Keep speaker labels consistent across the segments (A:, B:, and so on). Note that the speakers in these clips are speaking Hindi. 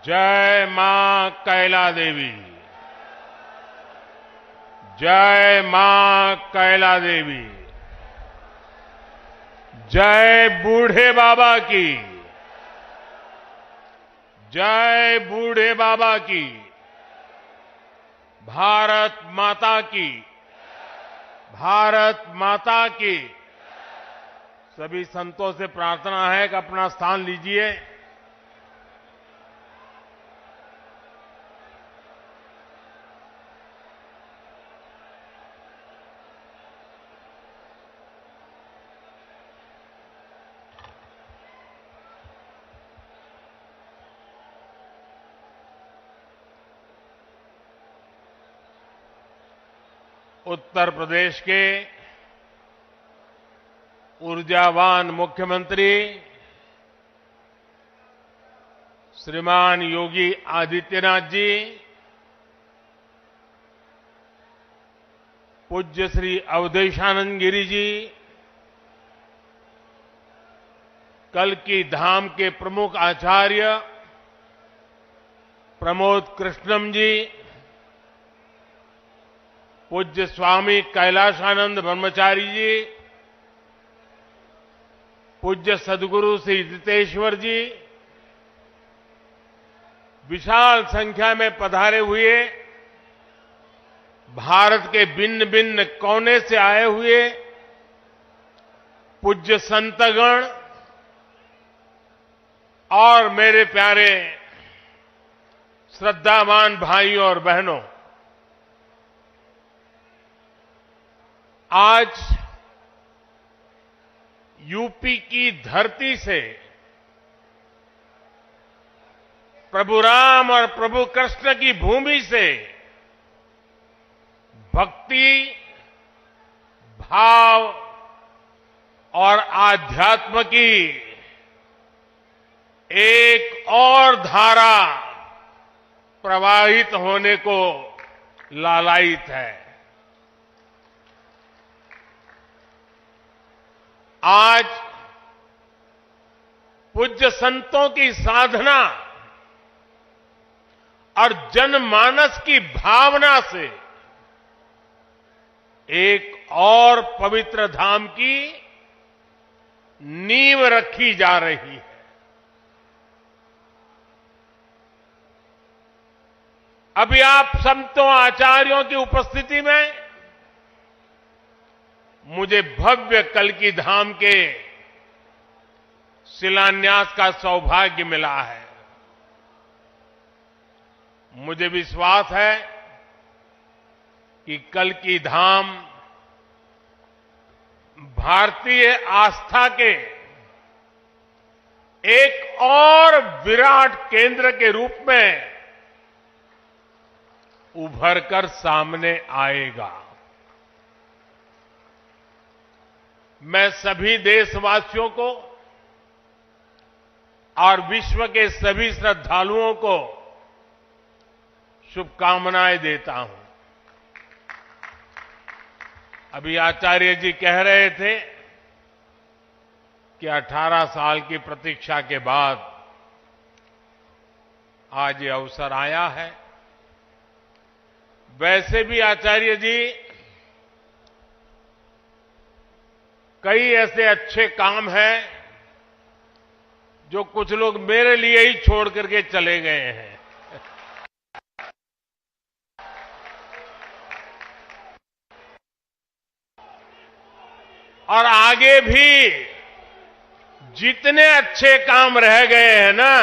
A: जय मां कैला देवी। जय मां कैला देवी। जय बूढ़े बाबा की। जय बूढ़े बाबा की। भारत माता की। भारत माता की। सभी संतों से प्रार्थना है कि अपना स्थान लीजिए। उत्तर प्रदेश के ऊर्जावान मुख्यमंत्री श्रीमान योगी आदित्यनाथ जी, पूज्य श्री अवधेशानंद गिरी जी, कल्की धाम के प्रमुख आचार्य प्रमोद कृष्णम जी, पूज्य स्वामी कैलाशानंद ब्रह्मचारी जी, पूज्य सदगुरु श्री जितेश्वर जी, विशाल संख्या में पधारे हुए भारत के भिन्न भिन्न कोने से आए हुए पूज्य संतगण और मेरे प्यारे श्रद्धावान भाइयों और बहनों, आज यूपी की धरती से प्रभु राम और प्रभु कृष्ण की भूमि से भक्ति, भाव और आध्यात्म की एक और धारा प्रवाहित होने को लालायित है। आज पूज्य संतों की साधना और जनमानस की भावना से एक और पवित्र धाम की नींव रखी जा रही है। अभी आप संतों आचार्यों की उपस्थिति में मुझे भव्य कल्की धाम के शिलान्यास का सौभाग्य मिला है। मुझे विश्वास है कि कल्की धाम भारतीय आस्था के एक और विराट केंद्र के रूप में उभर कर सामने आएगा। मैं सभी देशवासियों को और विश्व के सभी श्रद्धालुओं को शुभकामनाएं देता हूं। अभी आचार्य जी कह रहे थे कि 18 साल की प्रतीक्षा के बाद आज ये अवसर आया है। वैसे भी आचार्य जी कई ऐसे अच्छे काम हैं जो कुछ लोग मेरे लिए ही छोड़ करके चले गए हैं। और आगे भी जितने अच्छे काम रह गए हैं ना,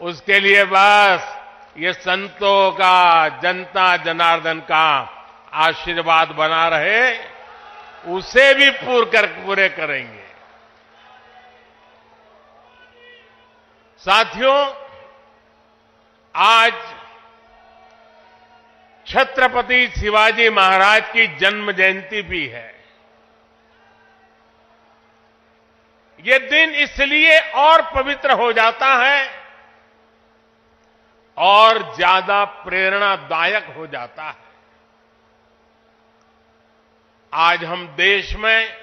A: उसके लिए बस ये संतों का, जनता जनार्दन का आशीर्वाद बना रहे, उसे भी पूरे करेंगे। साथियों, आज छत्रपति शिवाजी महाराज की जन्म जयंती भी है। ये दिन इसलिए और पवित्र हो जाता है और ज्यादा प्रेरणादायक हो जाता है। आज हम देश में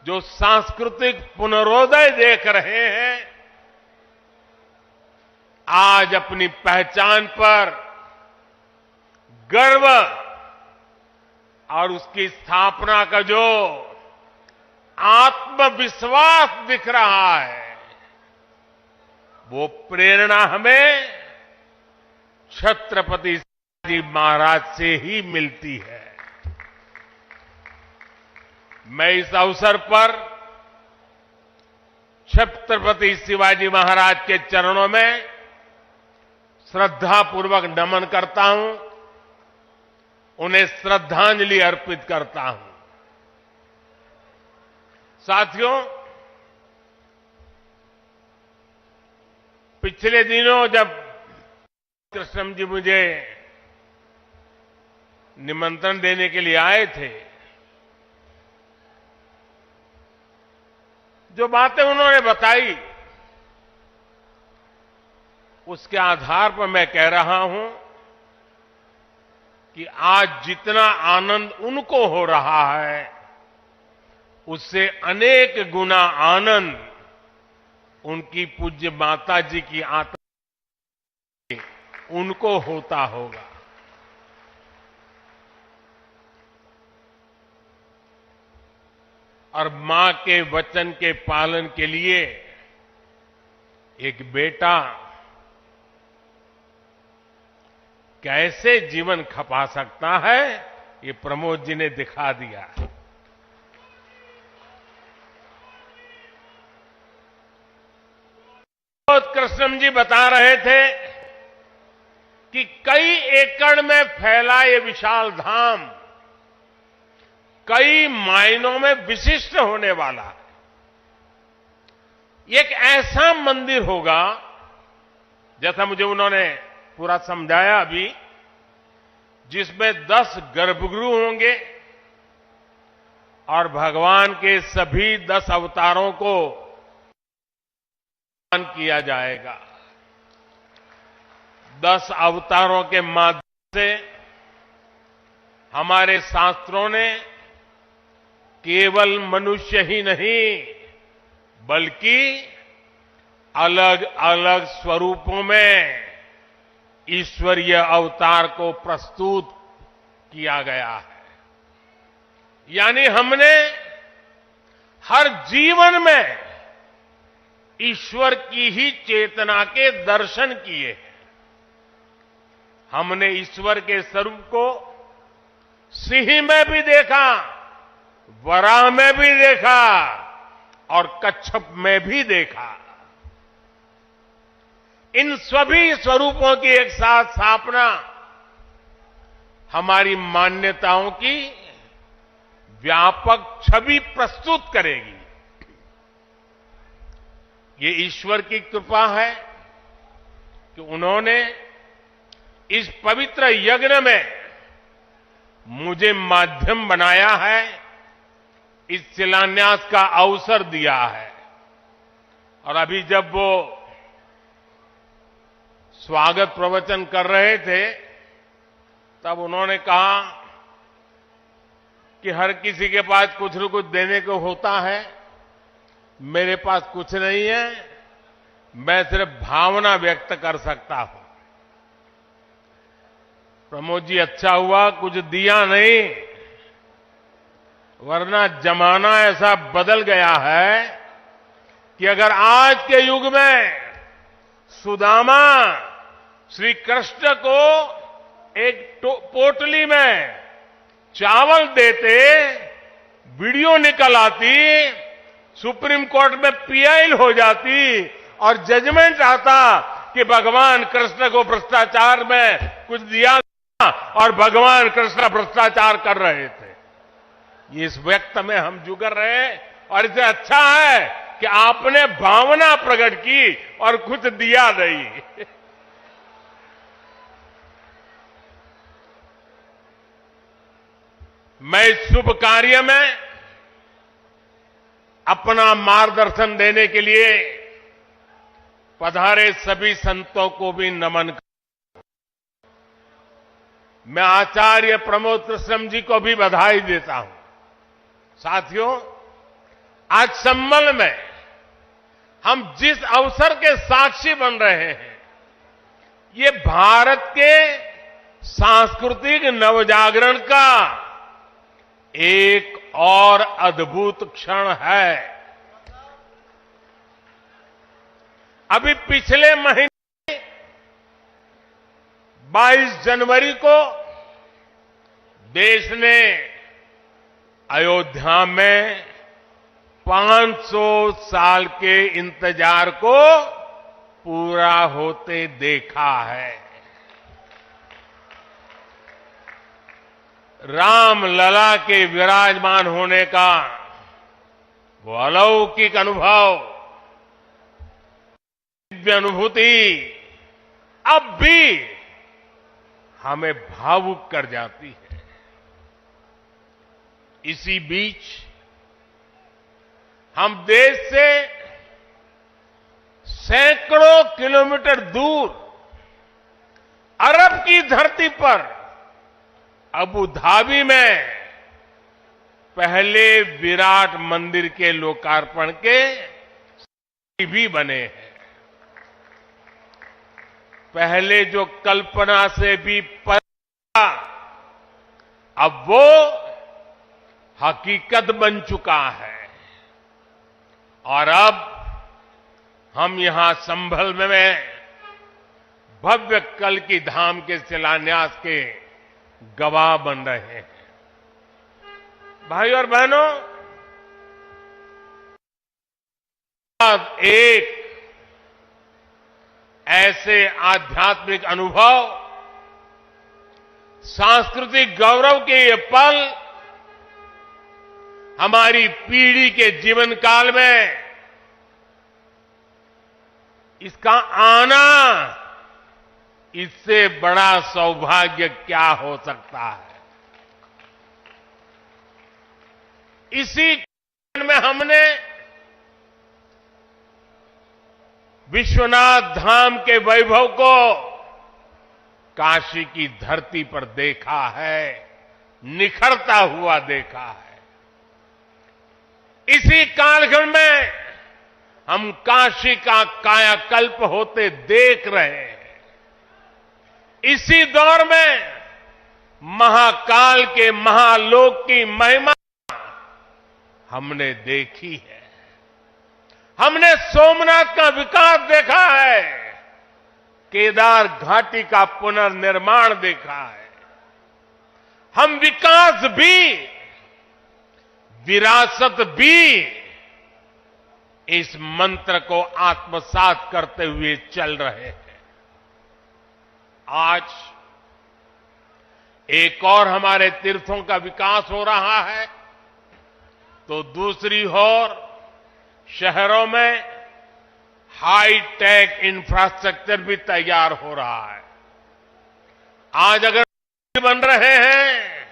A: जो सांस्कृतिक पुनरोदय देख रहे हैं, आज अपनी पहचान पर गर्व और उसकी स्थापना का जो आत्मविश्वास दिख रहा है, वो प्रेरणा हमें छत्रपति शिवाजी महाराज से ही मिलती है। मैं इस अवसर पर छत्रपति शिवाजी महाराज के चरणों में श्रद्धापूर्वक नमन करता हूं, उन्हें श्रद्धांजलि अर्पित करता हूं। साथियों, पिछले दिनों जब कृष्ण जी मुझे निमंत्रण देने के लिए आए थे, जो बातें उन्होंने बताई उसके आधार पर मैं कह रहा हूं कि आज जितना आनंद उनको हो रहा है, उससे अनेक गुना आनंद उनकी पूज्य माता जी की आत्मा उनको होता होगा। और मां के वचन के पालन के लिए एक बेटा कैसे जीवन खपा सकता है, ये प्रमोद जी ने दिखा दिया। कृष्ण जी बता रहे थे कि कई एकड़ में फैला ये विशाल धाम कई मायनों में विशिष्ट होने वाला है। एक ऐसा मंदिर होगा, जैसा मुझे उन्होंने पूरा समझाया अभी, जिसमें 10 गर्भगृह होंगे और भगवान के सभी 10 अवतारों को किया जाएगा। 10 अवतारों के माध्यम से हमारे शास्त्रों ने केवल मनुष्य ही नहीं, बल्कि अलग अलग स्वरूपों में ईश्वरीय अवतार को प्रस्तुत किया गया है। यानी हमने हर जीवन में ईश्वर की ही चेतना के दर्शन किए हैं। हमने ईश्वर के स्वरूप को सिंह में भी देखा, वराह में भी देखा और कच्छप में भी देखा। इन सभी स्वरूपों की एक साथ स्थापना हमारी मान्यताओं की व्यापक छवि प्रस्तुत करेगी। ये ईश्वर की कृपा है कि उन्होंने इस पवित्र यज्ञ में मुझे माध्यम बनाया है, इस शिलान्यास का अवसर दिया है। और अभी जब वो स्वागत प्रवचन कर रहे थे, तब उन्होंने कहा कि हर किसी के पास कुछ न कुछ देने को होता है, मेरे पास कुछ नहीं है, मैं सिर्फ भावना व्यक्त कर सकता हूं। प्रमोद जी, अच्छा हुआ कुछ दिया नहीं, वरना जमाना ऐसा बदल गया है कि अगर आज के युग में सुदामा श्री कृष्ण को एक पोटली में चावल देते, वीडियो निकल आती, सुप्रीम कोर्ट में पीआई हो जाती और जजमेंट आता कि भगवान कृष्ण को भ्रष्टाचार में कुछ दिया और भगवान कृष्ण भ्रष्टाचार कर रहे थे। ये इस व्यक्त में हम जुगर रहे और इससे अच्छा है कि आपने भावना प्रकट की और कुछ दिया नहीं। मैं इस शुभ कार्य में अपना मार्गदर्शन देने के लिए पधारे सभी संतों को भी नमन करता हूं। मैं आचार्य प्रमोद कृष्ण जी को भी बधाई देता हूं। साथियों, आज संबल में हम जिस अवसर के साक्षी बन रहे हैं, ये भारत के सांस्कृतिक नवजागरण का एक और अद्भुत क्षण है। अभी पिछले महीने 22 जनवरी को देश ने अयोध्या में 500 साल के इंतजार को पूरा होते देखा है। राम लला के विराजमान होने का वो अलौकिक अनुभव, दिव्य अनुभूति अब भी हमें भावुक कर जाती है। इसी बीच हम देश से सैकड़ों किलोमीटर दूर अरब की धरती पर अबू धाबी में पहले विराट मंदिर के लोकार्पण के भी बने हैं। पहले जो कल्पना से भी परे अब वो हकीकत बन चुका है और अब हम यहां संभल में भव्य कल की धाम के शिलान्यास के गवाह बन रहे हैं। भाई और बहनों, एक ऐसे आध्यात्मिक अनुभव, सांस्कृतिक गौरव के ये पल हमारी पीढ़ी के जीवन काल में इसका आना, इससे बड़ा सौभाग्य क्या हो सकता है। इसी में हमने विश्वनाथ धाम के वैभव को काशी की धरती पर देखा है, निखरता हुआ देखा है। इसी कालखंड में हम काशी का कायाकल्प होते देख रहे हैं। इसी दौर में महाकाल के महालोक की महिमा हमने देखी है। हमने सोमनाथ का विकास देखा है, केदार घाटी का पुनर्निर्माण देखा है। हम विकास भी, विरासत भी इस मंत्र को आत्मसात करते हुए चल रहे हैं। आज एक और हमारे तीर्थों का विकास हो रहा है, तो दूसरी ओर शहरों में हाई टेक इंफ्रास्ट्रक्चर भी तैयार हो रहा है। आज अगर बन रहे हैं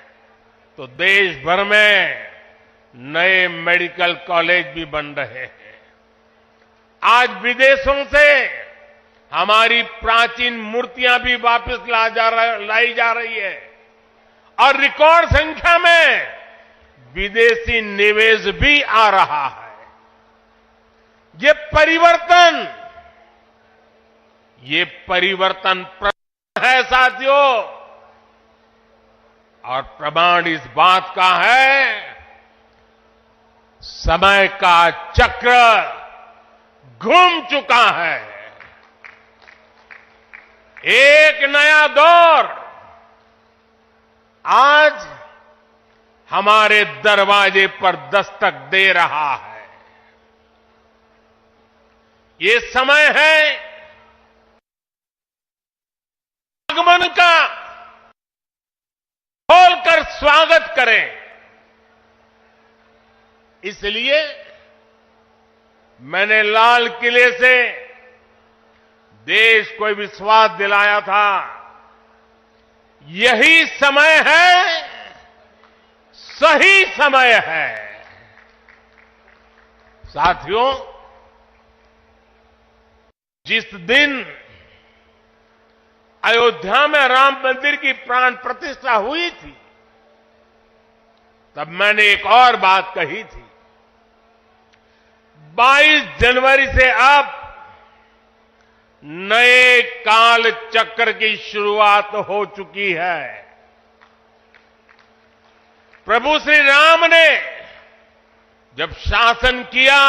A: तो देश भर में नए मेडिकल कॉलेज भी बन रहे हैं। आज विदेशों से हमारी प्राचीन मूर्तियां भी वापस लाई जा रही है और रिकॉर्ड संख्या में विदेशी निवेश भी आ रहा है। ये परिवर्तन है साथियों, और प्रमाण इस बात का है, समय का चक्र घूम चुका है। एक नया दौर आज हमारे दरवाजे पर दस्तक दे रहा है। ये समय है आगमन का, खोलकर स्वागत करें। इसलिए मैंने लाल किले से देश को विश्वास दिलाया था, यही समय है, सही समय है। साथियों, जिस दिन अयोध्या में राम मंदिर की प्राण प्रतिष्ठा हुई थी, तब मैंने एक और बात कही थी। 22 जनवरी से अब नए काल चक्र की शुरुआत हो चुकी है। प्रभु श्री राम ने जब शासन किया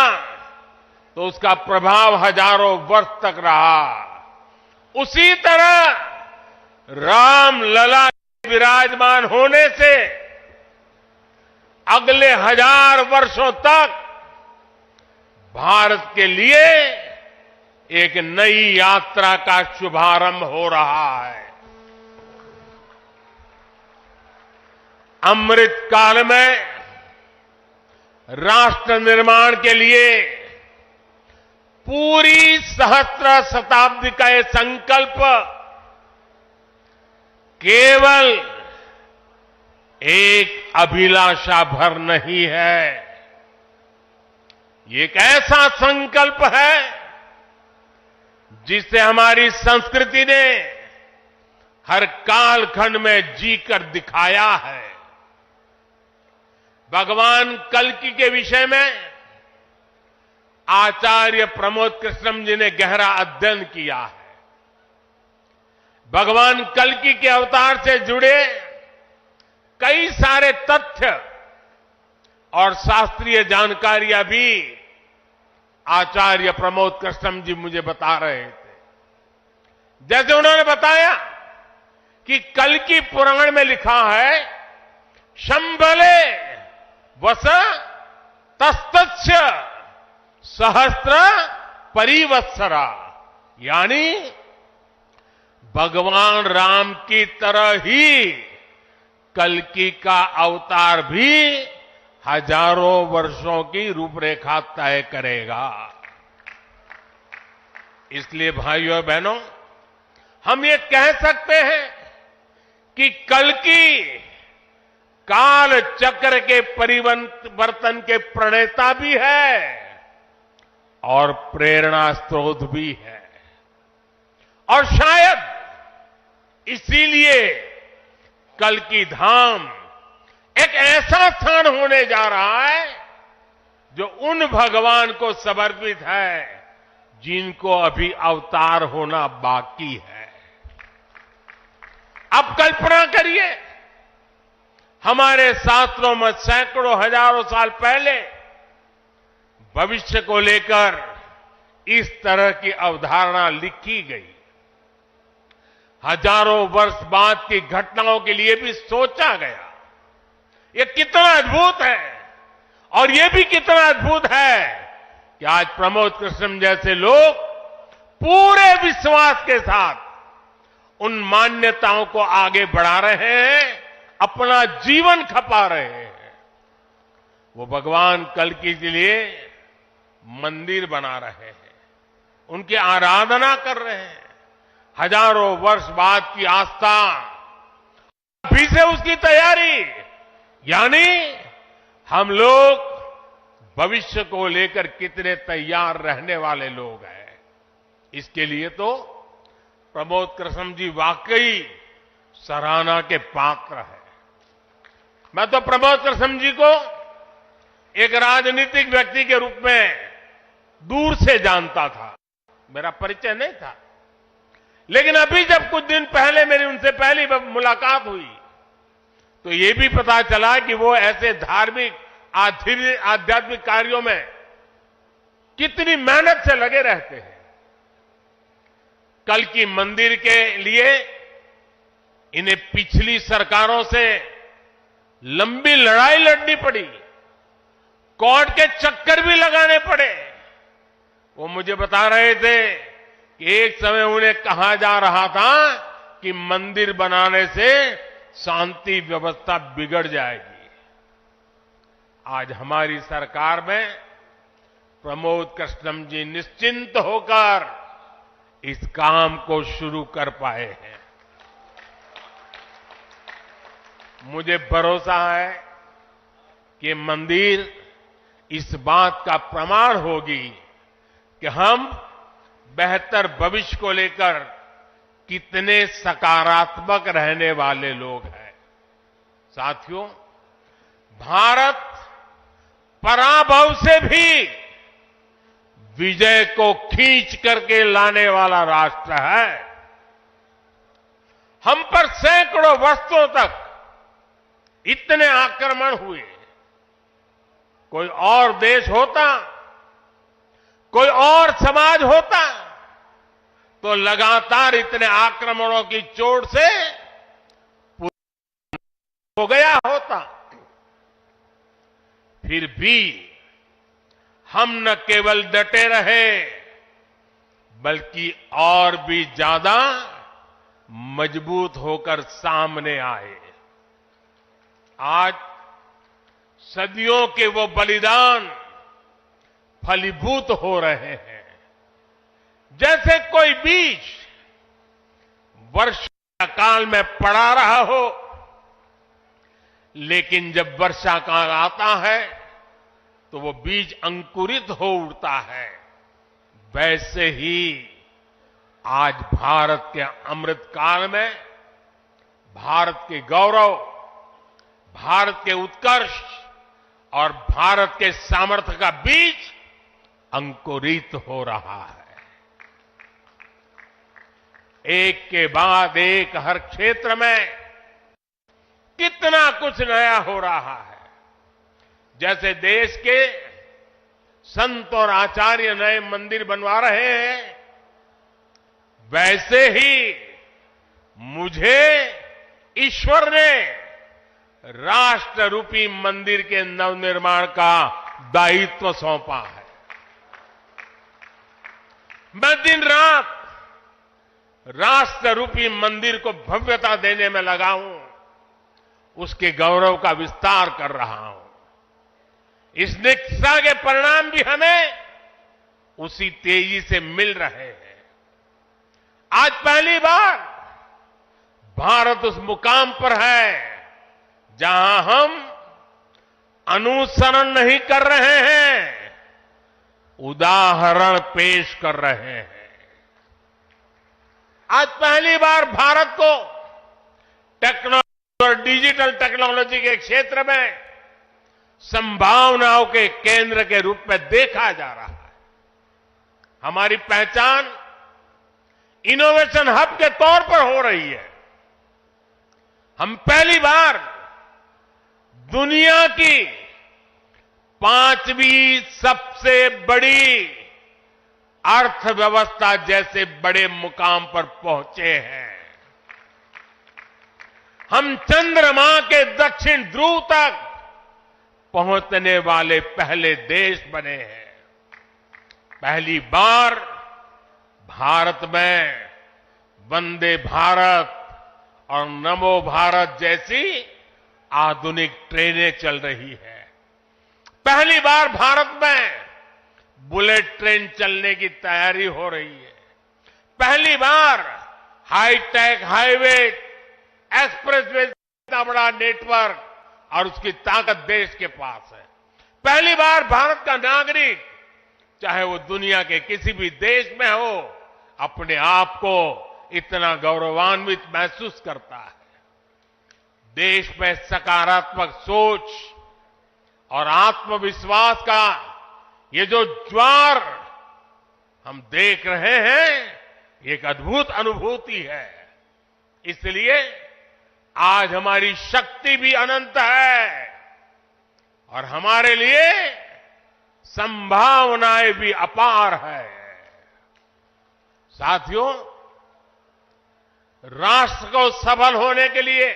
A: तो उसका प्रभाव हजारों वर्ष तक रहा। उसी तरह राम लला विराजमान होने से अगले 1000 वर्षों तक भारत के लिए एक नई यात्रा का शुभारंभ हो रहा है। अमृत काल में राष्ट्र निर्माण के लिए पूरी सहस्त्र शताब्दी का यह संकल्प केवल एक अभिलाषा भर नहीं है, ये एक ऐसा संकल्प है जिसे हमारी संस्कृति ने हर कालखंड में जीकर दिखाया है। भगवान कल्कि के विषय में आचार्य प्रमोद कृष्णम जी ने गहरा अध्ययन किया है। भगवान कल्कि के अवतार से जुड़े कई सारे तथ्य और शास्त्रीय जानकारियां भी आचार्य प्रमोद कृष्णम जी मुझे बता रहे थे। जैसे उन्होंने बताया कि कल्कि पुराण में लिखा है, शंबले वस तस्तस्य सहस्त्र परिवत्सरा, यानी भगवान राम की तरह ही कल्कि का अवतार भी हजारों वर्षों की रूपरेखा तय करेगा। इसलिए भाइयों और बहनों, हम ये कह सकते हैं कि कल्कि काल चक्र के परिवर्तन के प्रणेता भी है और प्रेरणा स्रोत भी है। और शायद इसीलिए कल्कि धाम एक ऐसा स्थान होने जा रहा है जो उन भगवान को समर्पित है जिनको अभी अवतार होना बाकी है। अब कल्पना करिए, हमारे शास्त्रों में सैकड़ों हजारों साल पहले भविष्य को लेकर इस तरह की अवधारणा लिखी गई। हजारों वर्ष बाद की घटनाओं के लिए भी सोचा गया। ये कितना अद्भुत है, और ये भी कितना अद्भुत है कि आज प्रमोद कृष्णम जैसे लोग पूरे विश्वास के साथ उन मान्यताओं को आगे बढ़ा रहे हैं, अपना जीवन खपा रहे हैं। वो भगवान कल्कि के लिए मंदिर बना रहे हैं, उनकी आराधना कर रहे हैं। हजारों वर्ष बाद की आस्था, अभी से उसकी तैयारी, यानी हम लोग भविष्य को लेकर कितने तैयार रहने वाले लोग हैं। इसके लिए तो प्रमोद कृष्णम जी वाकई सराहना के पात्र हैं। मैं तो प्रमोद कृष्णम जी को एक राजनीतिक व्यक्ति के रूप में दूर से जानता था, मेरा परिचय नहीं था। लेकिन अभी जब कुछ दिन पहले मेरी उनसे पहली मुलाकात हुई तो ये भी पता चला कि वो ऐसे धार्मिक आध्यात्मिक कार्यों में कितनी मेहनत से लगे रहते हैं। कल्कि मंदिर के लिए इन्हें पिछली सरकारों से लंबी लड़ाई लड़नी पड़ी, कोर्ट के चक्कर भी लगाने पड़े। वो मुझे बता रहे थे कि एक समय उन्हें कहा जा रहा था कि मंदिर बनाने से शांति व्यवस्था बिगड़ जाएगी। आज हमारी सरकार में प्रमोद कृष्णम जी निश्चिंत होकर इस काम को शुरू कर पाए हैं। मुझे भरोसा है कि मंदिर इस बात का प्रमाण होगी कि हम बेहतर भविष्य को लेकर कितने सकारात्मक रहने वाले लोग हैं। साथियों, भारत पराभव से भी विजय को खींच करके लाने वाला राष्ट्र है। हम पर सैकड़ों वर्षों तक इतने आक्रमण हुए, कोई और देश होता, कोई और समाज होता तो लगातार इतने आक्रमणों की चोट से हो गया होता। फिर भी हम न केवल डटे रहे बल्कि और भी ज्यादा मजबूत होकर सामने आए। आज सदियों के वो बलिदान फलीभूत हो रहे हैं। जैसे कोई बीज वर्षा काल में पड़ा रहा हो, लेकिन जब वर्षा काल आता है तो वो बीज अंकुरित हो उठता है। वैसे ही आज भारत के अमृत काल में भारत के गौरव, भारत के उत्कर्ष और भारत के सामर्थ्य का बीज अंकुरित हो रहा है। एक के बाद एक हर क्षेत्र में कितना कुछ नया हो रहा है। जैसे देश के संत और आचार्य नए मंदिर बनवा रहे हैं, वैसे ही मुझे ईश्वर ने राष्ट्र रूपी मंदिर के नवनिर्माण का दायित्व सौंपा है। मैं दिन रात राष्ट्र रूपी मंदिर को भव्यता देने में लगा हूं, उसके गौरव का विस्तार कर रहा हूं। इस निष्ठा के परिणाम भी हमें उसी तेजी से मिल रहे हैं। आज पहली बार भारत उस मुकाम पर है जहां हम अनुसरण नहीं कर रहे हैं, उदाहरण पेश कर रहे हैं। आज पहली बार भारत को टेक्नोलॉजी और डिजिटल टेक्नोलॉजी के क्षेत्र में संभावनाओं के केंद्र के रूप में देखा जा रहा है। हमारी पहचान इनोवेशन हब के तौर पर हो रही है। हम पहली बार दुनिया की 5वीं सबसे बड़ी अर्थव्यवस्था जैसे बड़े मुकाम पर पहुंचे हैं। हम चंद्रमा के दक्षिण ध्रुव तक पहुंचने वाले पहले देश बने हैं। पहली बार भारत में वंदे भारत और नमो भारत जैसी आधुनिक ट्रेनें चल रही है। पहली बार भारत में बुलेट ट्रेन चलने की तैयारी हो रही है। पहली बार हाईटेक हाईवे, एक्सप्रेसवे इतना बड़ा नेटवर्क और उसकी ताकत देश के पास है। पहली बार भारत का नागरिक, चाहे वो दुनिया के किसी भी देश में हो, अपने आप को इतना गौरवान्वित महसूस करता है। देश में सकारात्मक सोच और आत्मविश्वास का ये जो ज्वार हम देख रहे हैं, एक अद्भुत अनुभूति है। इसलिए आज हमारी शक्ति भी अनंत है और हमारे लिए संभावनाएं भी अपार है। साथियों, राष्ट्र को सफल होने के लिए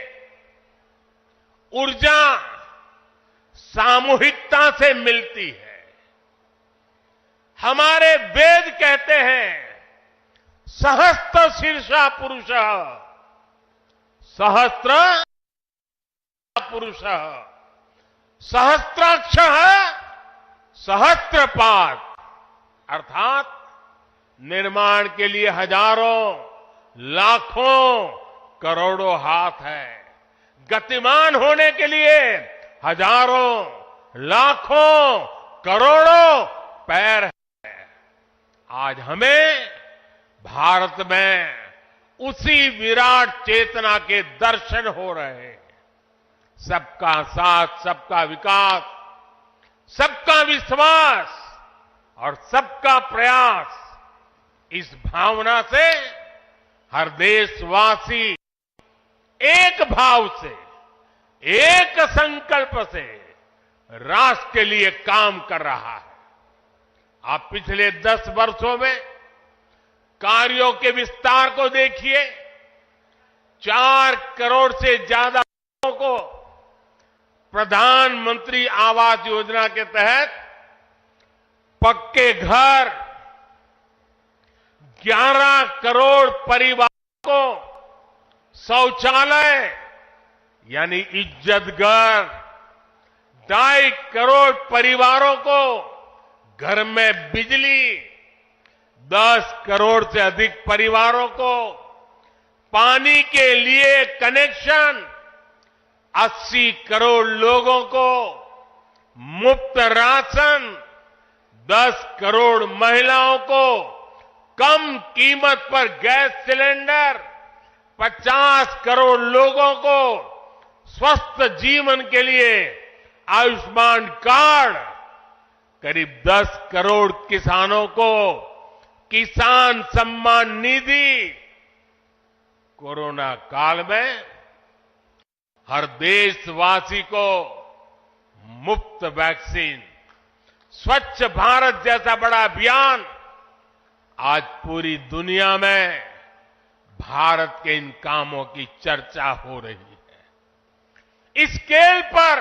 A: ऊर्जा सामूहिकता से मिलती है। हमारे वेद कहते हैं, सहस्त्र शीर्षा पुरुष, सहस्त्र पुरुष, सहस्त्राक्ष सहस्त्रपाद, अर्थात निर्माण के लिए हजारों, लाखों, करोड़ों हाथ है। गतिमान होने के लिए हजारों, लाखों, करोड़ों पैर है। आज हमें भारत में उसी विराट चेतना के दर्शन हो रहे हैं। सबका साथ, सबका विकास, सबका विश्वास और सबका प्रयास, इस भावना से हर देशवासी एक भाव से, एक संकल्प से राष्ट्र के लिए काम कर रहा है। आप पिछले 10 वर्षों में कार्यों के विस्तार को देखिए। 4 करोड़ से ज्यादा लोगों को प्रधानमंत्री आवास योजना के तहत पक्के घर, 11 करोड़ परिवारों को शौचालय यानी इज्जत घर, 2.5 करोड़ परिवारों को घर में बिजली, 10 करोड़ से अधिक परिवारों को पानी के लिए कनेक्शन, 80 करोड़ लोगों को मुफ्त राशन, 10 करोड़ महिलाओं को कम कीमत पर गैस सिलेंडर, 50 करोड़ लोगों को स्वस्थ जीवन के लिए आयुष्मान कार्ड, करीब 10 करोड़ किसानों को किसान सम्मान निधि। कोरोना काल में हर देशवासी को मुफ्त वैक्सीन, स्वच्छ भारत जैसा बड़ा अभियान, आज पूरी दुनिया में भारत के इन कामों की चर्चा हो रही है। इस स्केल पर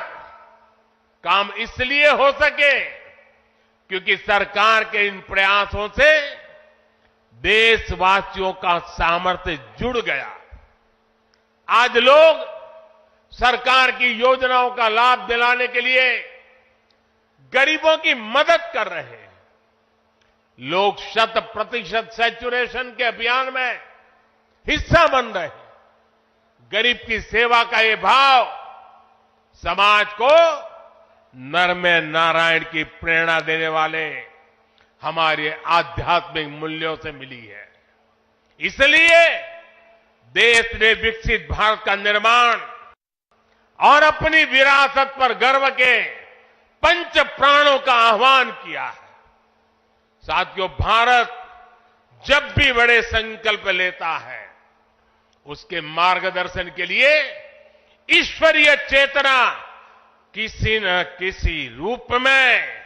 A: काम इसलिए हो सके क्योंकि सरकार के इन प्रयासों से देशवासियों का सामर्थ्य जुड़ गया। आज लोग सरकार की योजनाओं का लाभ दिलाने के लिए गरीबों की मदद कर रहे हैं। लोग 100% सैचुरेशन के अभियान में हिस्सा बन रहे हैं। गरीब की सेवा का ये भाव समाज को नर में नारायण की प्रेरणा देने वाले हमारे आध्यात्मिक मूल्यों से मिली है। इसलिए देश ने विकसित भारत का निर्माण और अपनी विरासत पर गर्व के 5 प्राणों का आह्वान किया है। साथियों, भारत जब भी बड़े संकल्प लेता है, उसके मार्गदर्शन के लिए ईश्वरीय चेतना किसी न किसी रूप में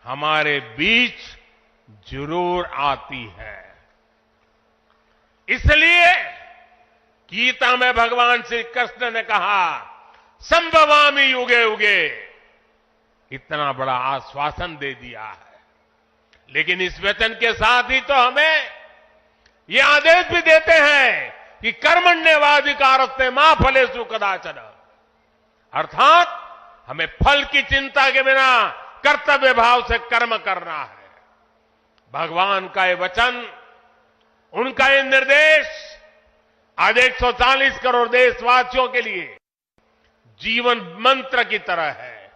A: हमारे बीच जरूर आती है। इसलिए गीता में भगवान श्री कृष्ण ने कहा, संभवामि युगे युगे, इतना बड़ा आश्वासन दे दिया है। लेकिन इस वचन के साथ ही तो हमें ये आदेश भी देते हैं कि कर्मण्येवाधिकारस्ते मा फलेषु कदाचन, अर्थात हमें फल की चिंता के बिना कर्तव्य भाव से कर्म करना है। भगवान का ये वचन, उनका ये निर्देश आज 140 करोड़ देशवासियों के लिए जीवन मंत्र की तरह है।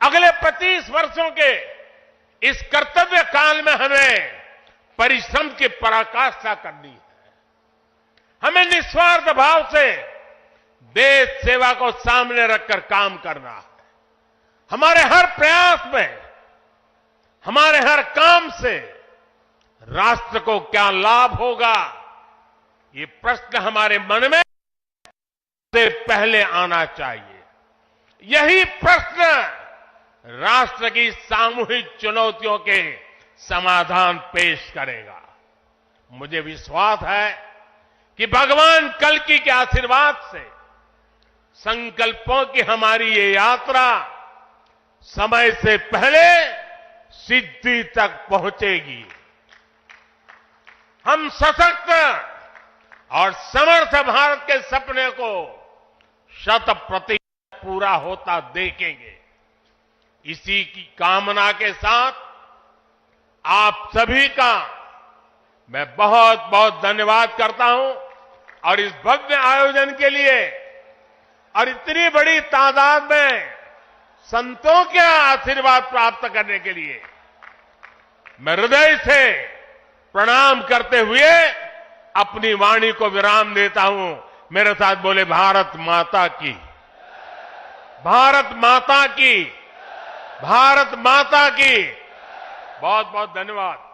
A: अगले 25 वर्षों के इस कर्तव्य काल में हमें परिश्रम की पराकाष्ठा करनी है। हमें निस्वार्थ भाव से देश सेवा को सामने रखकर काम करना है। हमारे हर प्रयास में, हमारे हर काम से राष्ट्र को क्या लाभ होगा, ये प्रश्न हमारे मन में से पहले आना चाहिए। यही प्रश्न राष्ट्र की सामूहिक चुनौतियों के समाधान पेश करेगा। मुझे विश्वास है कि भगवान कल्कि के आशीर्वाद से संकल्पों की हमारी ये यात्रा समय से पहले सिद्धि तक पहुंचेगी। हम सशक्त और समर्थ भारत के सपने को 100% पूरा होता देखेंगे। इसी की कामना के साथ आप सभी का मैं बहुत बहुत धन्यवाद करता हूं और इस भव्य आयोजन के लिए और इतनी बड़ी तादाद में संतों के आशीर्वाद प्राप्त करने के लिए मैं हृदय से प्रणाम करते हुए अपनी वाणी को विराम देता हूं। मेरे साथ बोले, भारत माता की, भारत माता की, भारत माता की। बहुत बहुत धन्यवाद।